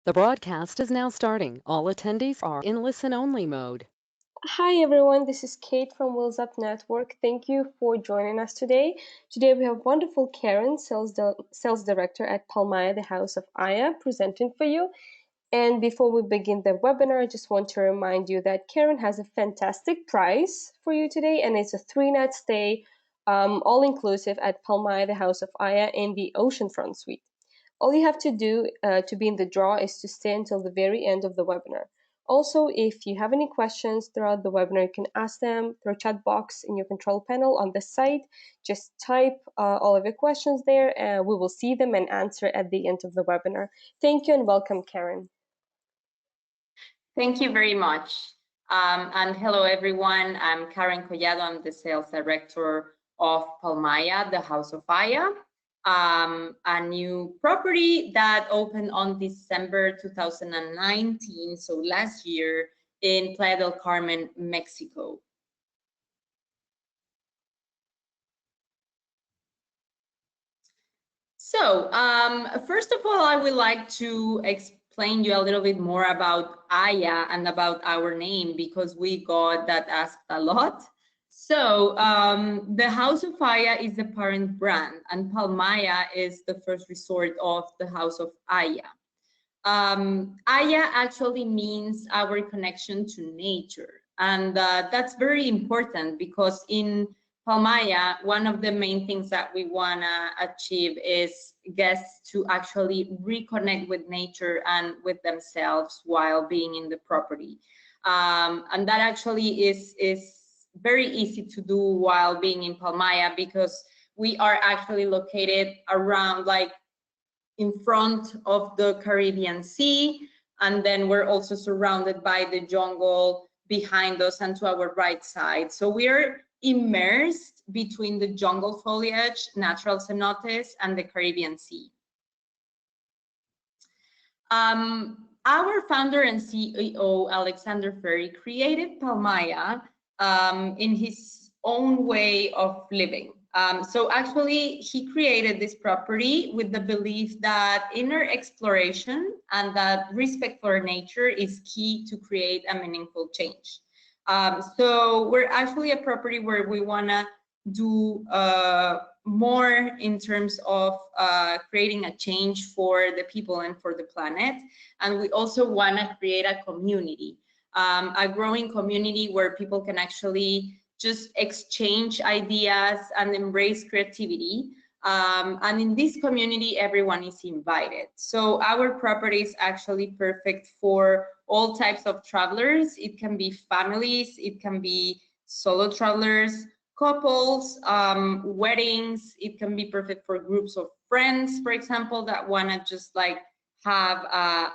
The broadcast is now starting. All attendees are in listen-only mode. Hi everyone, this is Kate from Wheels Up Network. Thank you for joining us today. Today we have wonderful Karen, sales director at Palmai, the House of Aya, presenting for you. And before we begin the webinar, I just want to remind you that Karen has a fantastic prize for you today, and it's a 3-night stay, all inclusive at Palmai, the House of Aya, in the Oceanfront Suite. All you have to do to be in the draw is to stay until the very end of the webinar. Also, if you have any questions throughout the webinar, you can ask them through a chat box in your control panel on the site. Just type all of your questions there, and we will see them and answer at the end of the webinar. Thank you and welcome, Karen. Thank you very much. And hello, everyone. I'm Karen Collado. I'm the sales director of Palmaya, the House of Aya, a new property that opened on December 2019, so last year, in Playa del Carmen, Mexico. So first of all, I would like to explain you a little bit more about Aya and about our name, because we got that asked a lot. So the House of Aya is the parent brand, and Palmaya is the first resort of the House of Aya. Aya actually means our connection to nature, and that's very important because in Palmaya, one of the main things that we want to achieve is guests to actually reconnect with nature and with themselves while being in the property. And that actually is very easy to do while being in Palmaya, because we are actually located around, like, in front of the Caribbean Sea, and then we're also surrounded by the jungle behind us and to our right side. So we are immersed between the jungle foliage, natural cenotes, and the Caribbean Sea. Our founder and CEO, Alexander Ferry, created Palmaya in his own way of living. So actually, he created this property with the belief that inner exploration and that respect for nature is key to create a meaningful change. So we're actually a property where we want to do more in terms of creating a change for the people and for the planet. And we also want to create a community, a growing community where people can actually just exchange ideas and embrace creativity. And in this community, everyone is invited. So our property is actually perfect for all types of travelers. It can be families, it can be solo travelers, couples, weddings. It can be perfect for groups of friends, for example, that want to just like have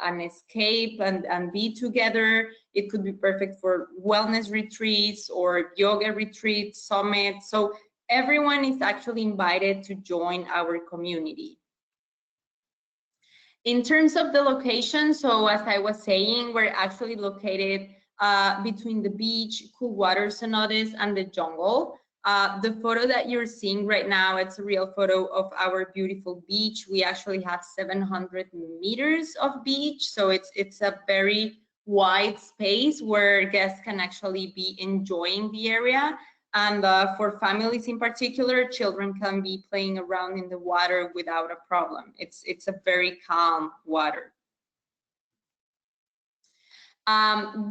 an escape and be together. It could be perfect for wellness retreats or yoga retreats, summits. So everyone is actually invited to join our community. In terms of the location, so as I was saying, we're actually located between the beach, cool water cenotes, and the jungle. The photo that you're seeing right now, it's a real photo of our beautiful beach. We actually have 700 meters of beach, so it's a very wide space where guests can actually be enjoying the area. And for families in particular, children can be playing around in the water without a problem. It's a very calm water.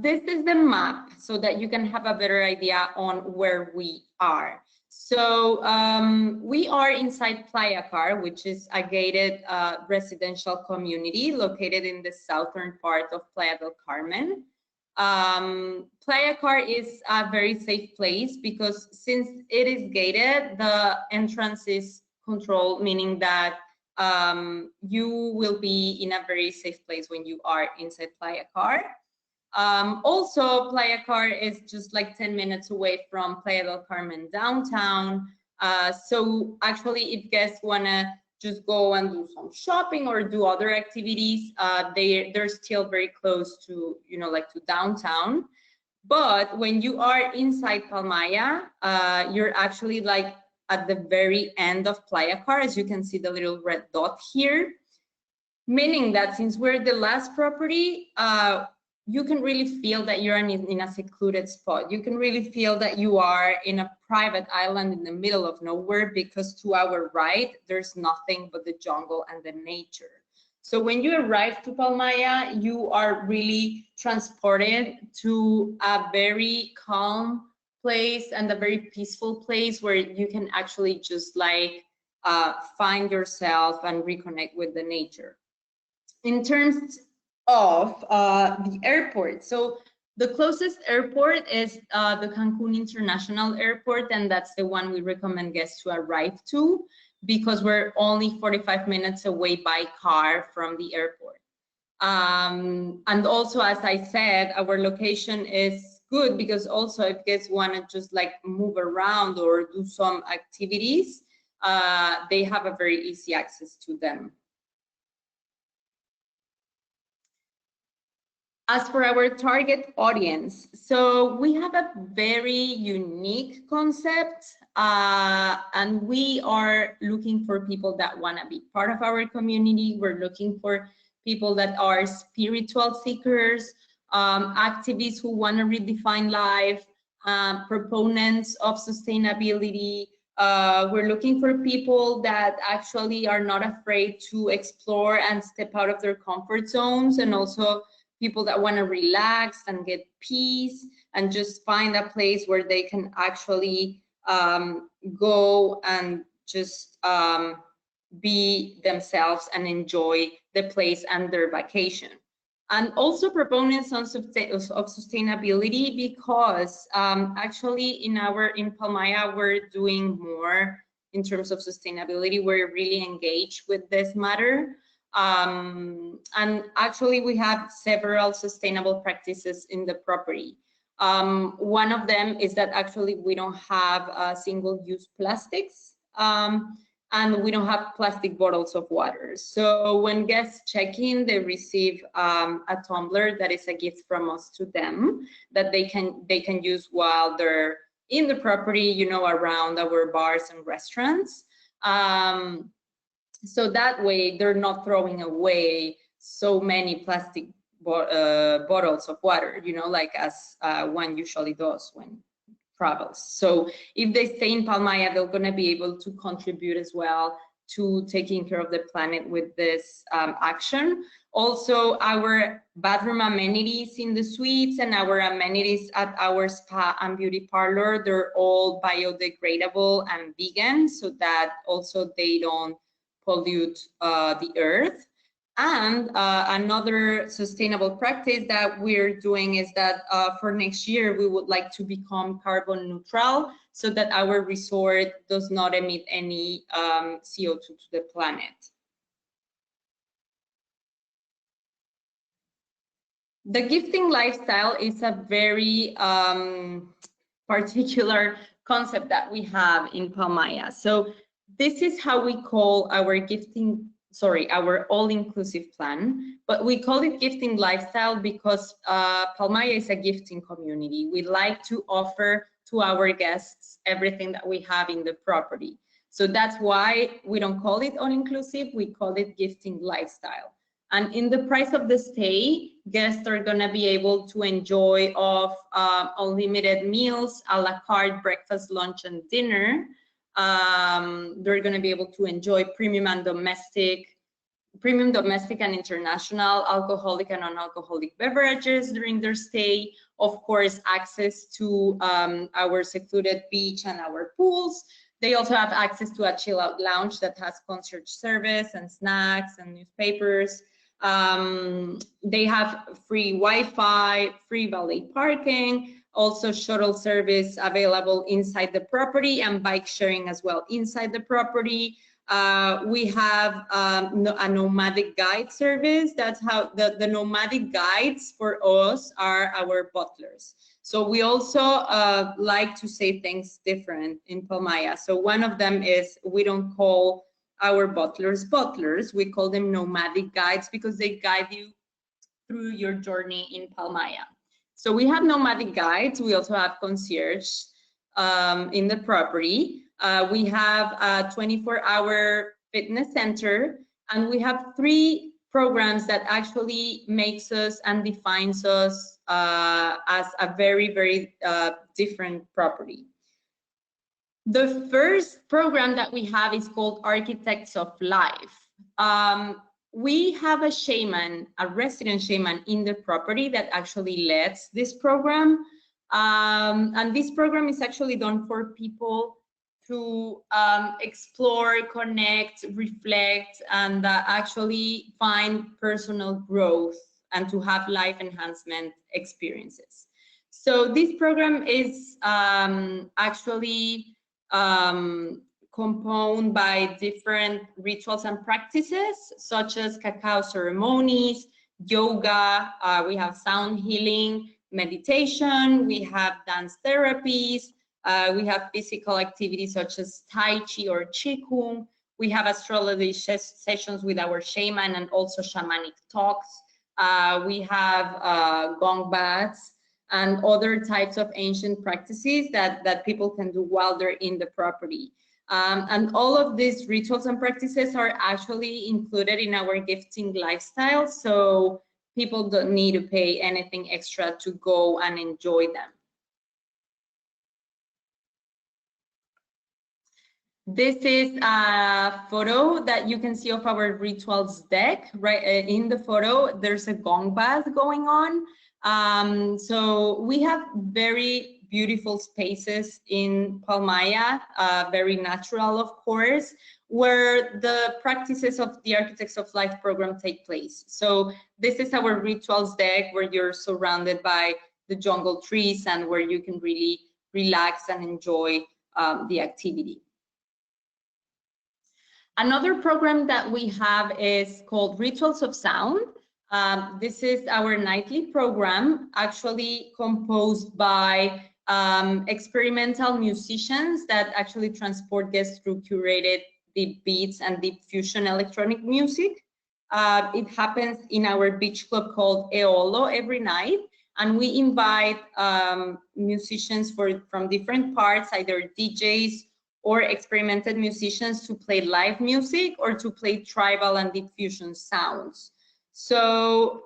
This is the map so that you can have a better idea on where we are. So we are inside Playa Car, which is a gated residential community located in the southern part of Playa del Carmen. Playa Car is a very safe place because since it is gated, the entrance is controlled, meaning that you will be in a very safe place when you are inside Playa Car. Also, Playa Car is just like 10 minutes away from Playa del Carmen downtown. So actually, if guests want to just go and do some shopping or do other activities, they're still very close to, like to downtown. But when you are inside Palmaya, you're actually like at the very end of Playa Car, as you can see the little red dot here. meaning that since we're the last property, you can really feel that you're in a secluded spot. You can really feel that you are in a private island in the middle of nowhere, because to our right, there's nothing but the jungle and the nature. So when you arrive to Palmaya, you are really transported to a very calm place and a very peaceful place where you can actually just like find yourself and reconnect with the nature. In terms of the airport, so the closest airport is the Cancun International Airport, and that's the one we recommend guests to arrive to, because we're only 45 minutes away by car from the airport. And also, as I said, our location is good because also if guests want to just like move around or do some activities, they have a very easy access to them. As for our target audience, so we have a very unique concept, and we are looking for people that want to be part of our community. We're looking for people that are spiritual seekers, activists who want to redefine life, proponents of sustainability. We're looking for people that actually are not afraid to explore and step out of their comfort zones, and also people that want to relax and get peace and just find a place where they can actually go and just be themselves and enjoy the place and their vacation. And also proponents of sustainability, because actually in Palmaya, we're doing more in terms of sustainability. We're really engaged with this matter. And actually we have several sustainable practices in the property. One of them is that actually we don't have single-use plastics, and we don't have plastic bottles of water. So when guests check in, they receive a tumbler that is a gift from us to them that they can use while they're in the property, you know, around our bars and restaurants. So that way they're not throwing away so many plastic bottles of water, you know, like as one usually does when travels. So if they stay in Palmaya, they're going to be able to contribute as well to taking care of the planet with this action. Also, our bathroom amenities in the suites and our amenities at our spa and beauty parlor, they're all biodegradable and vegan, so that also they don't pollute the earth. And another sustainable practice that we're doing is that for next year, we would like to become carbon neutral so that our resort does not emit any CO2 to the planet. The gifting lifestyle is a very particular concept that we have in Palmaya. So this is how we call our our all-inclusive plan, but we call it gifting lifestyle because Palmaya is a gifting community. We like to offer to our guests everything that we have in the property. So that's why we don't call it all-inclusive, we call it gifting lifestyle. And in the price of the stay, guests are gonna be able to enjoy of unlimited meals, a la carte breakfast, lunch, and dinner. They're going to be able to enjoy premium domestic and international alcoholic and non-alcoholic beverages during their stay. Of course, access to our secluded beach and our pools. They also have access to a chill out lounge that has concierge service and snacks and newspapers. They have free Wi-Fi, free valet parking, also shuttle service available inside the property, and bike sharing as well inside the property. We have a nomadic guide service. That's how the nomadic guides for us are our butlers. So we also like to say things different in Palmaya. So one of them is we don't call our butlers, we call them nomadic guides because they guide you through your journey in Palmaya. So we have nomadic guides. We also have concierge in the property. We have a 24-hour fitness center, and we have 3 programs that actually makes us and defines us as a very, very different property. The first program that we have is called Architects of Life. We have a shaman, a resident shaman in the property that actually leads this program. And this program is actually done for people to explore, connect, reflect, and actually find personal growth and to have life enhancement experiences. So this program is actually composed by different rituals and practices, such as cacao ceremonies, yoga, we have sound healing, meditation, we have dance therapies, we have physical activities such as Tai Chi or Qigong. We have astrology sessions with our shaman and also shamanic talks. We have gong baths and other types of ancient practices that people can do while they're in the property. And all of these rituals and practices are actually included in our gifting lifestyle, so people don't need to pay anything extra to go and enjoy them. This is a photo that you can see of our rituals deck. Right in the photo, there's a gong bath going on. So we have very beautiful spaces in Palmai, very natural, of course, where the practices of the Architects of Life program take place. So this is our rituals deck, where you're surrounded by the jungle trees and where you can really relax and enjoy the activity. Another program that we have is called Rituals of Sound. This is our nightly program, actually composed by experimental musicians that actually transport guests through curated deep beats and deep fusion electronic music. It happens in our beach club called Eolo every night, and we invite musicians from different parts, either DJs or experimented musicians, to play live music or to play tribal and deep fusion sounds. So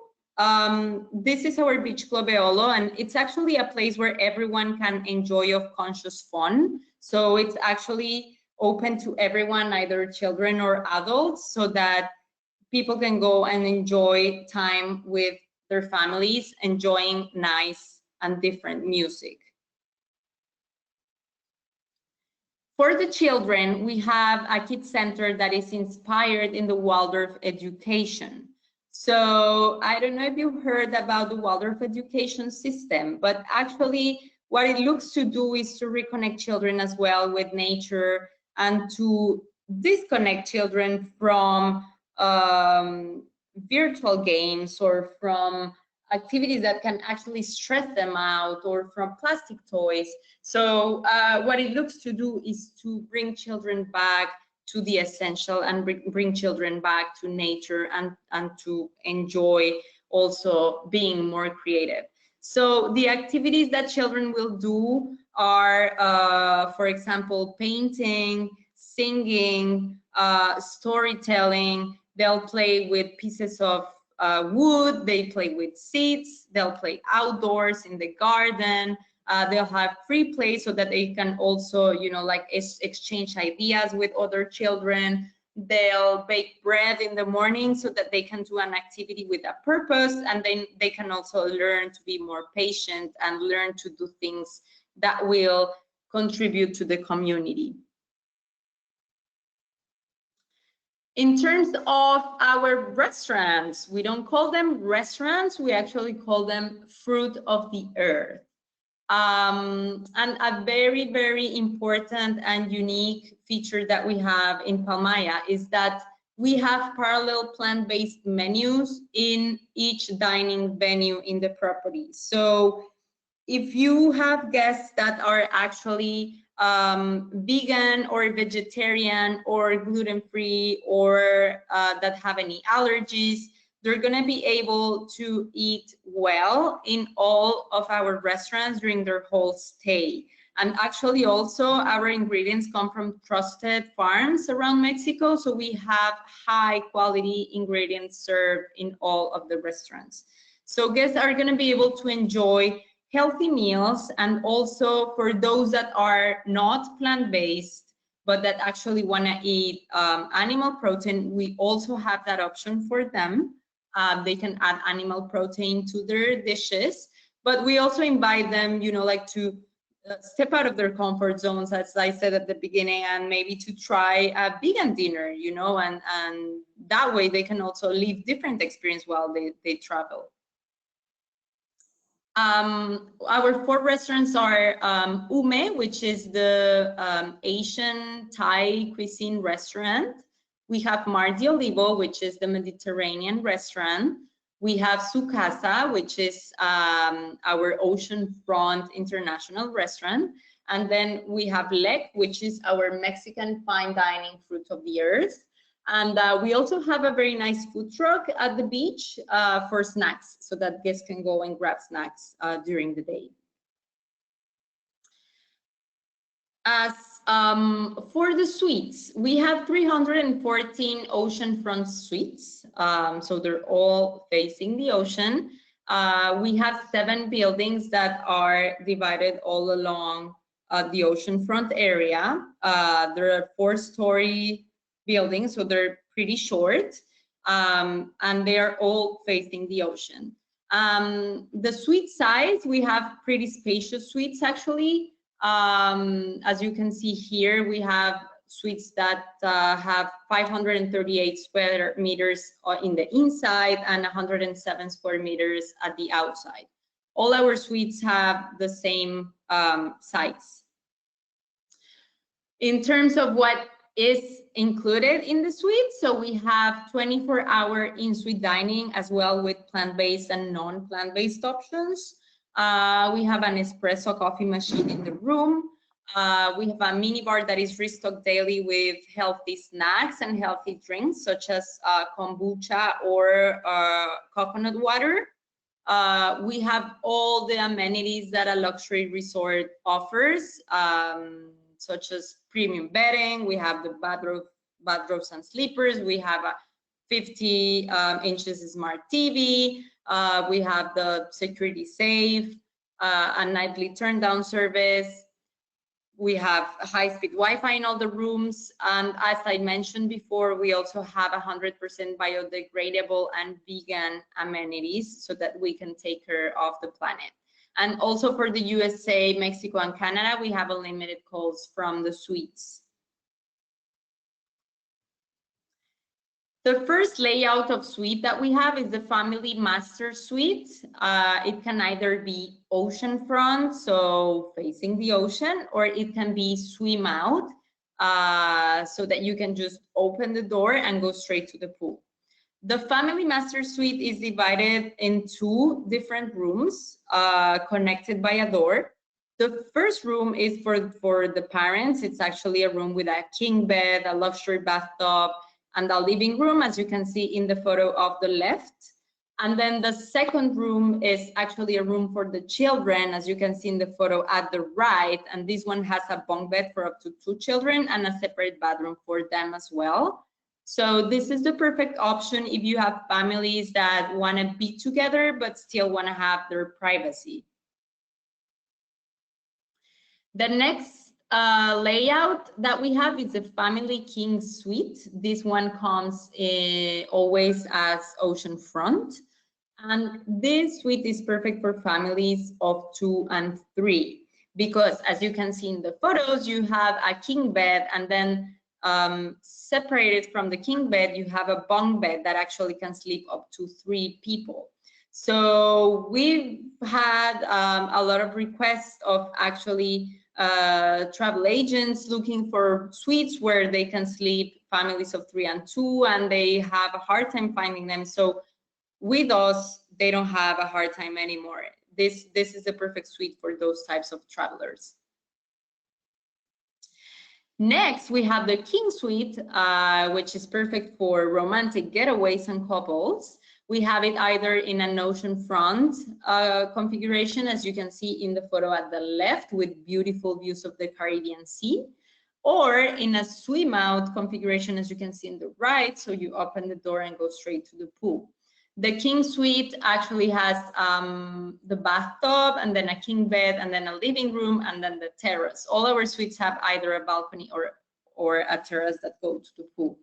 this is our beach club Eolo, and it's actually a place where everyone can enjoy of conscious fun. So it's actually open to everyone, either children or adults, so that people can go and enjoy time with their families, enjoying nice and different music. For the children, we have a kids center that is inspired in the Waldorf education. So I don't know if you've heard about the Waldorf education system, but actually what it looks to do is to reconnect children as well with nature and to disconnect children from virtual games or from activities that can actually stress them out, or from plastic toys. So what it looks to do is to bring children back to the essential and bring children back to nature and to enjoy also being more creative. So the activities that children will do are, for example, painting, singing, storytelling. They'll play with pieces of wood, they play with seeds, they'll play outdoors in the garden, they'll have free play so that they can also, you know, like exchange ideas with other children. They'll bake bread in the morning so that they can do an activity with a purpose, and then they can also learn to be more patient and learn to do things that will contribute to the community. In terms of our restaurants, we don't call them restaurants, we actually call them fruit of the earth. And a very, very important and unique feature that we have in Palmai is that we have parallel plant-based menus in each dining venue in the property. So if you have guests that are actually vegan or vegetarian or gluten-free or that have any allergies, they're going to be able to eat well in all of our restaurants during their whole stay. And actually also our ingredients come from trusted farms around Mexico. So we have high quality ingredients served in all of the restaurants. So guests are going to be able to enjoy healthy meals, and also for those that are not plant-based but that actually want to eat animal protein, we also have that option for them. They can add animal protein to their dishes, but we also invite them, you know, like to step out of their comfort zones, as I said at the beginning, and maybe to try a vegan dinner, you know, and that way they can also live different experience while they travel. Our 4 restaurants are Ume, which is the Asian Thai cuisine restaurant. We have Mar de Olivo, which is the Mediterranean restaurant. We have Su Casa, which is our oceanfront international restaurant. And then we have Lec, which is our Mexican fine dining fruit of the earth. And we also have a very nice food truck at the beach for snacks, so that guests can go and grab snacks during the day. As for the suites, we have 314 oceanfront suites, so they're all facing the ocean. We have 7 buildings that are divided all along the oceanfront area. There are 4-story buildings, so they're pretty short, and they are all facing the ocean. The suite size, we have pretty spacious suites actually. As you can see here, we have suites that have 538 square meters in the inside and 107 square meters at the outside. All our suites have the same size. In terms of what is included in the suite, so we have 24-hour in-suite dining as well, with plant-based and non-plant-based options. We have an espresso coffee machine in the room. We have a mini bar that is restocked daily with healthy snacks and healthy drinks, such as kombucha or coconut water. We have all the amenities that a luxury resort offers, such as premium bedding. We have the bathrobes and sleepers. We have a 50 inches smart TV. We have the security safe, a nightly turn down service. We have high-speed Wi-Fi in all the rooms. And as I mentioned before, we also have 100% biodegradable and vegan amenities so that we can take care of the planet. And also for the USA, Mexico, and Canada, we have unlimited calls from the suites. The first layout of suite that we have is the Family Master Suite. It can either be oceanfront, so facing the ocean, or it can be swim out, so that you can just open the door and go straight to the pool. The Family Master Suite is divided in 2 different rooms connected by a door. The first room is for the parents. It's actually a room with a king bed, a luxury bathtub, and a living room, as you can see in the photo of the left. And then the second room is actually a room for the children, as you can see in the photo at the right. And this one has a bunk bed for up to 2 children and a separate bathroom for them as well. So this is the perfect option if you have families that want to be together but still want to have their privacy. The next layout that we have is the Family King Suite. This one comes always as oceanfront. And this suite is perfect for families of 2 and 3, because as you can see in the photos, you have a king bed, and then separated from the king bed, you have a bunk bed that actually can sleep up to 3 people. So we've had a lot of requests of actually travel agents looking for suites where they can sleep families of 3 and 2, and they have a hard time finding them. So with us, they don't have a hard time anymore. This is the perfect suite for those types of travelers. Next, we have the King Suite, which is perfect for romantic getaways and couples. We have it either in an oceanfront configuration, as you can see in the photo at the left, with beautiful views of the Caribbean Sea, or in a swim out configuration, as you can see in the right. So you open the door and go straight to the pool. The king suite actually has the bathtub, and then a king bed, and then a living room, and then the terrace. All our suites have either a balcony or a terrace that go to the pool.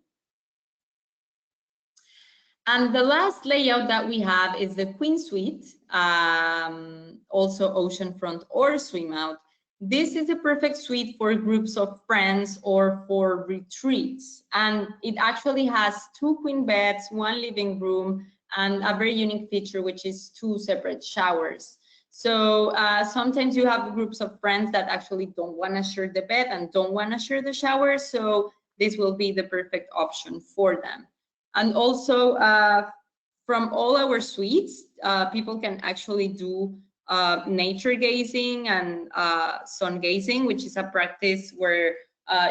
And the last layout that we have is the queen suite, also oceanfront or swim out. This is a perfect suite for groups of friends or for retreats. And it actually has 2 queen beds, 1 living room, and a very unique feature, which is 2 separate showers. So sometimes you have groups of friends that actually don't want to share the bed and don't want to share the shower. So this will be the perfect option for them. And also from all our suites, people can actually do nature gazing and sun gazing, which is a practice where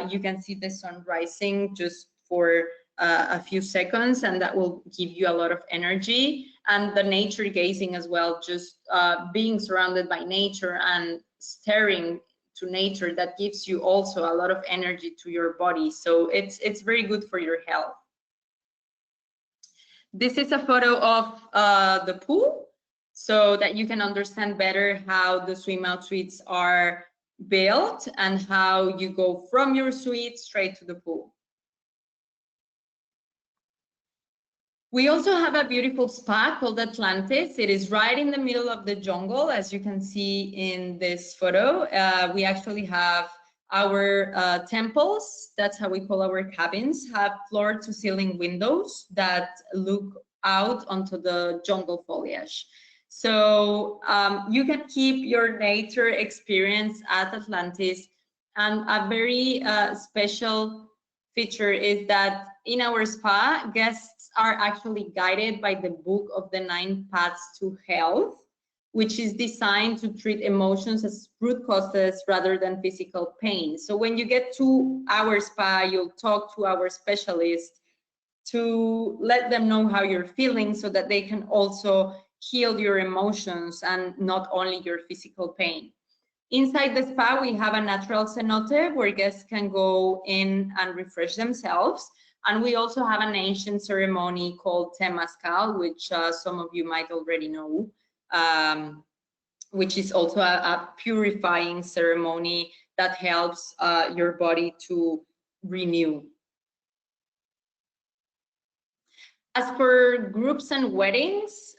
you can see the sun rising just for a few seconds, and that will give you a lot of energy. And the nature gazing as well, just being surrounded by nature and staring to nature, that gives you also a lot of energy to your body. So it's very good for your health. This is a photo of the pool, so that you can understand better how the swim out suites are built and how you go from your suite straight to the pool. We also have a beautiful spa called Atlantis. It is right in the middle of the jungle, as you can see in this photo. We actually have our temples, that's how we call our cabins, have floor to ceiling windows that look out onto the jungle foliage. So you can keep your nature experience at Atlantis. And a very special feature is that in our spa, guests are actually guided by the book of the 9 paths to health, which is designed to treat emotions as root causes rather than physical pain. So when you get to our spa, you'll talk to our specialist to let them know how you're feeling, so that they can also heal your emotions and not only your physical pain. Inside the spa, we have a natural cenote where guests can go in and refresh themselves. And we also have an ancient ceremony called Temazcal, which some of you might already know, which is also a purifying ceremony that helps your body to renew. As for groups and weddings,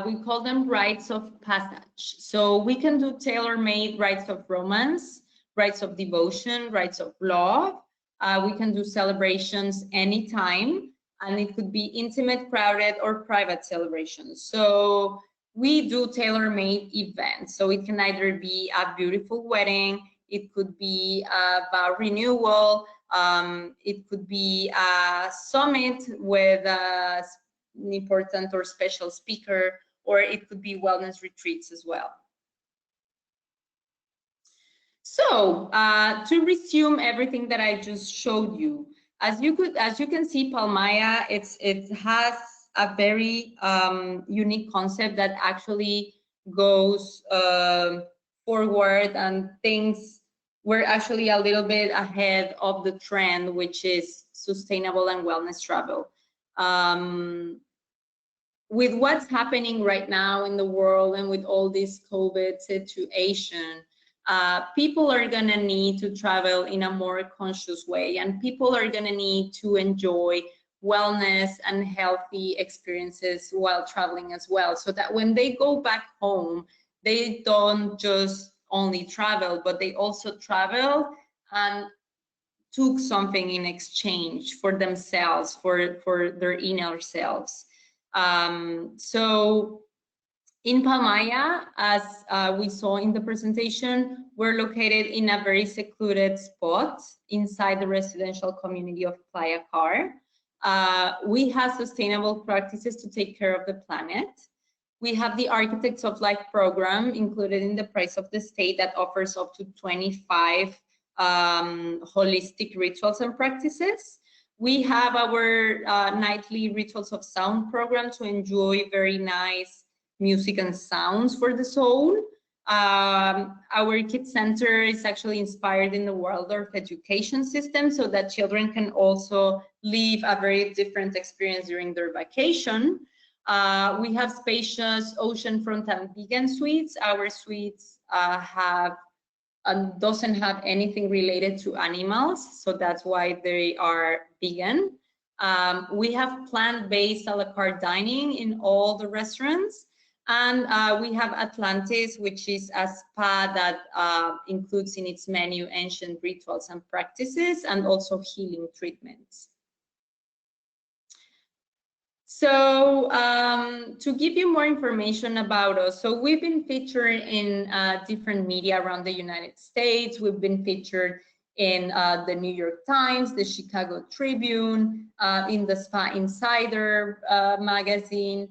we call them rites of passage. So we can do tailor-made rites of romance, rites of devotion, rites of love. We can do celebrations anytime, and it could be intimate, crowded, or private celebrations. So we do tailor-made events. So it can either be a beautiful wedding, it could be a vow renewal, it could be a summit with an important or special speaker, or it could be wellness retreats as well. So to resume everything that I just showed you, as you can see, Palmai, it has a very unique concept that actually goes forward, and things we're actually a little bit ahead of the trend, which is sustainable and wellness travel. With what's happening right now in the world and with all this COVID situation, people are gonna need to travel in a more conscious way, and people are gonna need to enjoy wellness and healthy experiences while traveling as well, so that when they go back home, they don't just only travel, but they also travel and took something in exchange for themselves, for their inner selves. So in Palmai, as we saw in the presentation, we're located in a very secluded spot inside the residential community of Playa Car. We have sustainable practices to take care of the planet. We have the Architects of Life program included in the price of the state that offers up to 25 holistic rituals and practices. We have our nightly Rituals of Sound program to enjoy very nice music and sounds for the soul. Our Kids Center is actually inspired in the Waldorf education system so that children can also live a very different experience during their vacation. We have spacious oceanfront and vegan suites. Our suites have doesn't have anything related to animals, so that's why they are vegan. We have plant-based a la carte dining in all the restaurants, and we have Atlantis, which is a spa that includes in its menu ancient rituals and practices, and also healing treatments. So to give you more information about us, so we've been featured in different media around the United States. We've been featured in the New York Times, the Chicago Tribune, in the Spa Insider magazine.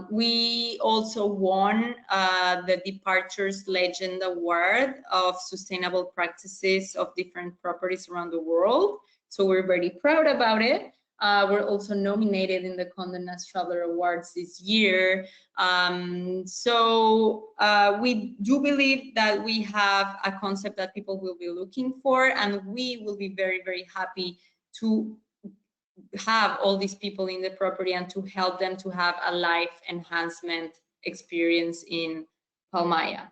We also won the Departures Legend Award of sustainable practices of different properties around the world. So we're very proud about it. We're also nominated in the Condé Nast Traveler Awards this year. So we do believe that we have a concept that people will be looking for, and we will be very, very happy to have all these people in the property and to help them to have a life enhancement experience in Palmaya.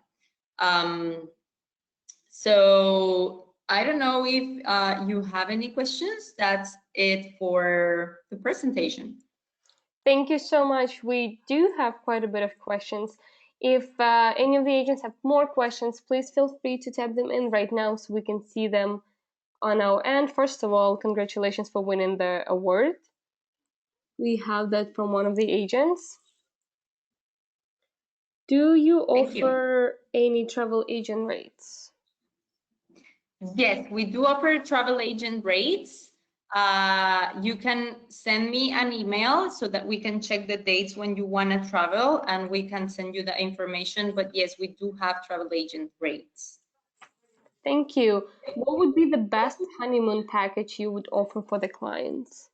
So I don't know if you have any questions. That's it for the presentation. Thank you so much. We do have quite a bit of questions. If any of the agents have more questions, please feel free to type them in right now so we can see them on our end. First of all, congratulations for winning the award. We have that from one of the agents. Do you offer any travel agent rates? Yes, we do offer travel agent rates. You can send me an email so that we can check the dates when you want to travel, and we can send you the information. But yes, we do have travel agent rates. Thank you. What would be the best honeymoon package you would offer for the clients?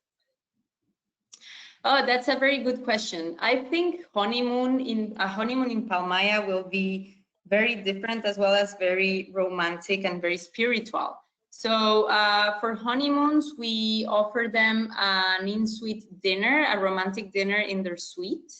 Oh, that's a very good question. I think a honeymoon in Palmaya will be very different, as well as very romantic and very spiritual. So for honeymoons, we offer them an in-suite dinner, a romantic dinner in their suite.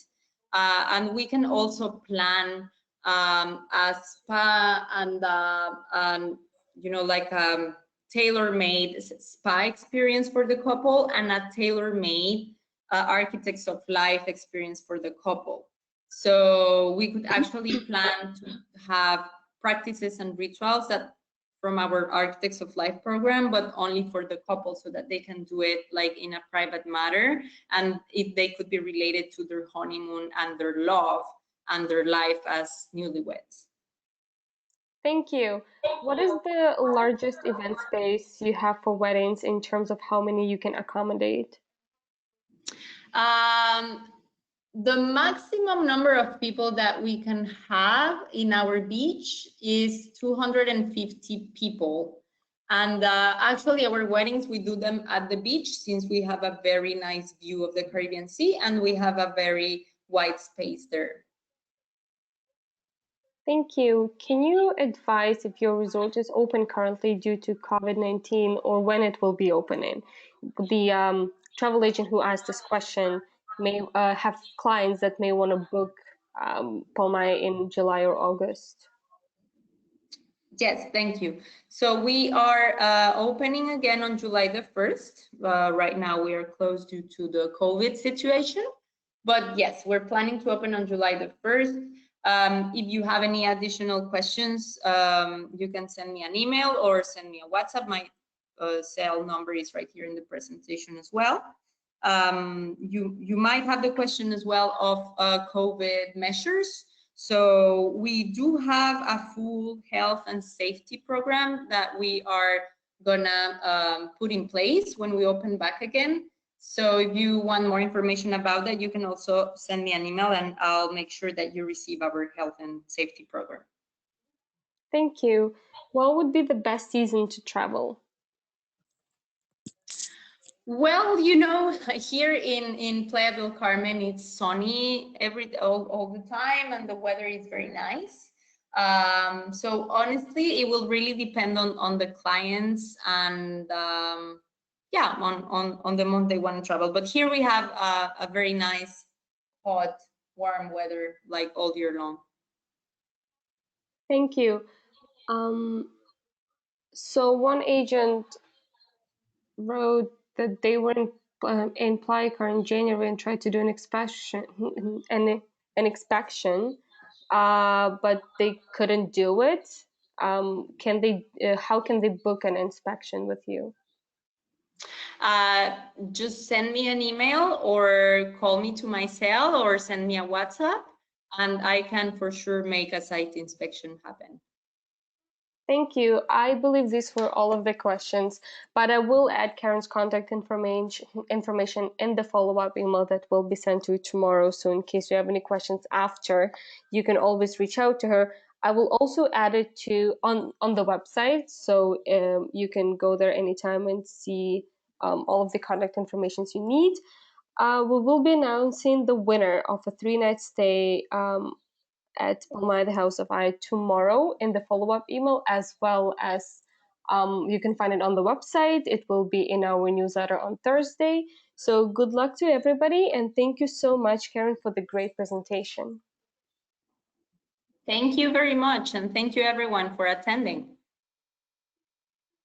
And we can also plan a spa and you know, like a tailor-made spa experience for the couple, and a tailor-made architects of life experience for the couple. So we could actually plan to have practices and rituals that from our architects of life program, but only for the couple, so that they can do it like in a private matter, and if they could be related to their honeymoon and their love and their life as newlyweds. Thank you. What is the largest event space you have for weddings in terms of how many you can accommodate? The maximum number of people that we can have in our beach is 250 people. And actually our weddings, we do them at the beach, since we have a very nice view of the Caribbean Sea and we have a very wide space there. Thank you. Can you advise if your resort is open currently due to COVID-19, or when it will be opening? The travel agent who asked this question may have clients that may want to book Palmai in July or August. Yes, thank you. So we are opening again on July the 1st. Right now we are closed due to the COVID situation. But yes, we're planning to open on July the 1st. If you have any additional questions, you can send me an email or send me a WhatsApp. My cell number is right here in the presentation as well. You might have the question as well of COVID measures. So we do have a full health and safety program that we are gonna put in place when we open back again. So if you want more information about that, you can also send me an email and I'll make sure that you receive our health and safety program. Thank you. What would be the best season to travel? Well, here in Playa del Carmen, it's sunny all the time, and the weather is very nice. So honestly, it will really depend on the clients and yeah, on the month they want to travel. But here we have a very nice, hot, warm weather like all year long. Thank you. Um, so one agent wrote that they were in Playa in January and tried to do an inspection, an inspection, but they couldn't do it. Can they? How can they book an inspection with you? Uh, just send me an email or call me to my cell or send me a WhatsApp, and I can for sure make a site inspection happen. Thank you. I believe these were all of the questions, but I will add Karen's contact information in the follow-up email that will be sent to you tomorrow. So in case you have any questions after, you can always reach out to her. I will also add it to on the website, so you can go there anytime and see all of the contact information you need. We will be announcing the winner of a 3-night stay at Palmai, the House of I tomorrow in the follow-up email, as well as you can find it on the website. It will be in our newsletter on Thursday. So good luck to everybody, and thank you so much, Karen, for the great presentation. Thank you very much, and thank you everyone for attending.